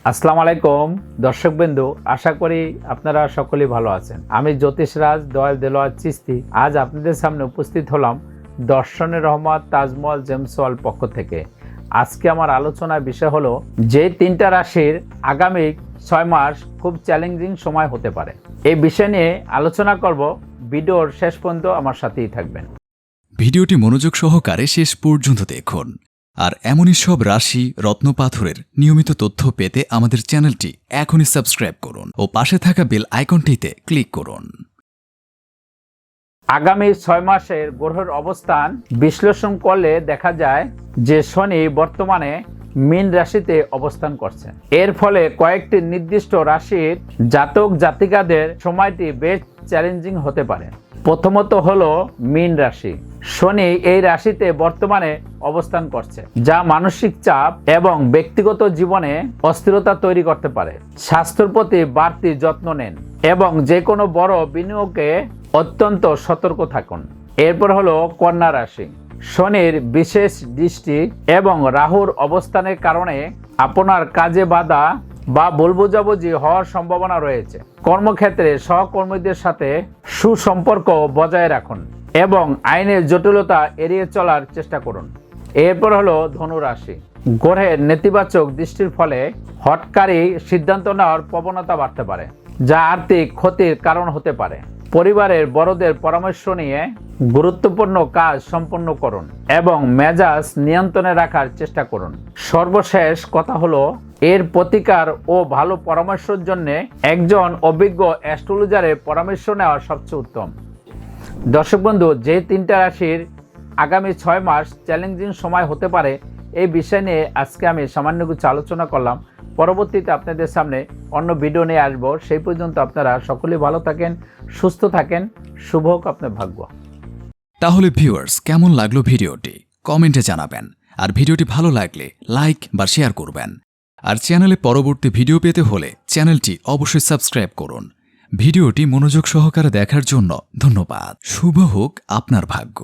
আসসালামু আলাইকুম দর্শকবৃন্দু, আশা করি আপনারা সকলেই ভালো আছেন। আমি জ্যোতিষরাজ দয়াল দেলোয়ার চিস্তি আজ আপনাদের সামনে উপস্থিত হলাম দর্শনের রহমত তাজমহল জেমস ওয়ার্ল্ড পক্ষ থেকে। আজকে আমার আলোচনার বিষয় হলো যে তিনটা রাশির আগামী 6 মাস খুব চ্যালেঞ্জিং সময় হতে পারে। এই বিষয় নিয়ে আলোচনা করব, ভিডিওর শেষ পর্যন্ত আমার সাথেই থাকবেন। ভিডিওটি মনোযোগ সহকারে শেষ পর্যন্ত দেখুন। আর এমনই সব রাশি রত্নপাথরের নিয়মিত তথ্য পেতে আমাদের চ্যানেলটি এখনই সাবস্ক্রাইব করুন ও পাশে থাকা বেল আইকনটিতে ক্লিক করুন। আগামী 6 মাসের গ্রহের অবস্থান বিশ্লেষণ করলে দেখা যায় যে শনি বর্তমানে মীন রাশিতে অবস্থান করছে। এর ফলে কয়েকটি নির্দিষ্ট রাশির জাতক জাতিকাদের সময়টি বেশ চ্যালেঞ্জিং হতে পারে। প্রথমত হলো মীন রাশি। শনি এই রাশিতে বর্তমানে অবস্থান করছে, যা মানসিক চাপ এবং ব্যক্তিগত জীবনে অস্থিরতা তৈরি করতে পারে। স্বাস্থ্যের প্রতি বাড়তি যত্ন নেন এবং যে কোনো বড় বিনিয়োগে অত্যন্ত সতর্ক থাকুন। এরপর হলো কন্যা রাশি। শনির বিশেষ দৃষ্টি এবং রাহুর অবস্থানের কারণে আপনার কাজে বাধা বা ভুল বোঝাবুঝি হওয়ার সম্ভাবনা রয়েছে। কর্মক্ষেত্রে সহকর্মীদের সাথে সুসম্পর্ক বজায় রাখুন এবং আইনের জটিলতা এড়িয়ে চলার চেষ্টা করুন। এরপর হলো ধনু রাশি। গ্রহের নেতিবাচক দৃষ্টির ফলে হঠকারী সিদ্ধান্ত নেওয়ার প্রবণতা বাড়তে পারে, যা আর্থিক ক্ষতির কারণ হতে পারে। পরিবারের বড়দের পরামর্শ নিয়ে গুরুত্বপূর্ণ কাজ সম্পন্ন করুন এবং মেজাজ নিয়ন্ত্রণে রাখার চেষ্টা করুন। সর্বশেষ কথা হলো, এর প্রতিকার ও ভালো পরামর্শের জন্য একজন অভিজ্ঞ অ্যাস্ট্রোলজারের পরামর্শ নেওয়া সবচেয়ে উত্তম। দর্শক বন্ধু, যে তিনটা রাশির আগামী 6 মাস চ্যালেঞ্জিং সময় হতে পারে, এই বিষয় নিয়ে আজকে আমি সামান্য কিছু আলোচনা করলাম। পরবর্তীতে আপনাদের সামনে অন্য ভিডিও নিয়ে আসবো। সেই পর্যন্ত আপনারা সকলেই ভালো থাকেন, সুস্থ থাকেন। শুভ হোক আপনার ভাগ্য। তাহলে ভিউয়ার্স, কেমন লাগলো ভিডিওটি কমেন্টে জানাবেন। আর ভিডিওটি ভালো লাগলে লাইক বা শেয়ার করবেন। আর চ্যানেলে পরবর্তী ভিডিও পেতে হলে চ্যানেলটি অবশ্যই সাবস্ক্রাইব করুন। ভিডিওটি মনোযোগ সহকারে দেখার জন্য ধন্যবাদ। শুভ হোক আপনার ভাগ্য।